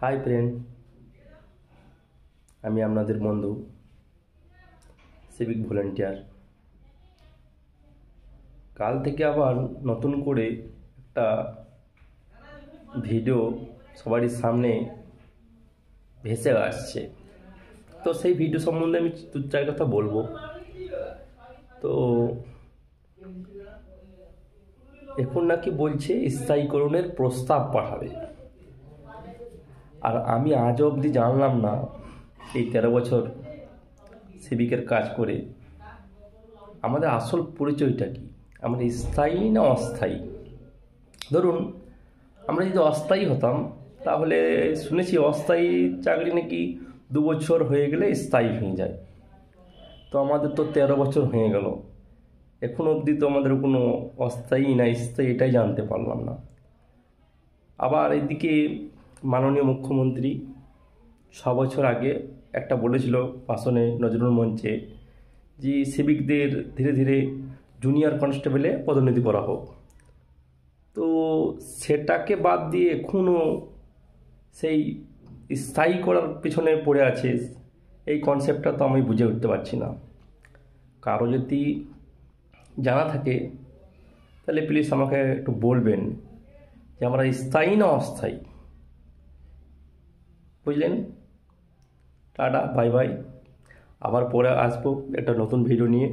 Hi friend, আমি আপনাদের বন্ধু সিভিক ভলেন্টিয়ার। কাল থেকে আবার নতুন করে একটা ভিডিও সবারই সামনে ভেসে আসছে। তো সেই ভিডিও সম্বন্ধে আমি দু চার কথা বলবো। তো এখন নাকি বলছে স্থায়ীকরণের প্রস্তাব পাঠাবে, আর আমি আজ অবধি জানলাম না এই 13 বছর সিভিকের কাজ করে আমাদের আসল পরিচয়টা কি। আমরা স্থায়ী না অস্থায়ী? ধরুন, আমরা যদি অস্থায়ী হতাম তাহলে শুনেছি অস্থায়ী চাকরি নাকি 2 বছর হয়ে গেলে স্থায়ী হয়ে যায়। তো আমাদের তো 13 বছর হয়ে গেল, এখন অবধি তো আমাদের কোনো অস্থায়ী না স্থায়ী এটাই জানতে পারলাম না। আবার এদিকে মাননীয় মুখ্যমন্ত্রী 6 বছর আগে একটা বলেছিল ভাষণে, নজরুল মঞ্চে, যে সিভিকদের ধীরে ধীরে জুনিয়র কনস্টেবলে পদোন্নতি করা হোক। তো সেটাকে বাদ দিয়ে এখনও সেই স্থায়ী করার পিছনে পড়ে আছে। এই কনসেপ্টটা তো আমি বুঝে উঠতে পারছি না। কারো যদি জানা থাকে তাহলে প্লিজ আমাকে একটু বলবেন যে আমরা স্থায়ী না অস্থায়ী। বুঝলেন? Tata, bye bye. আবার পরে আসবো একটা নতুন ভিডিও নিয়ে।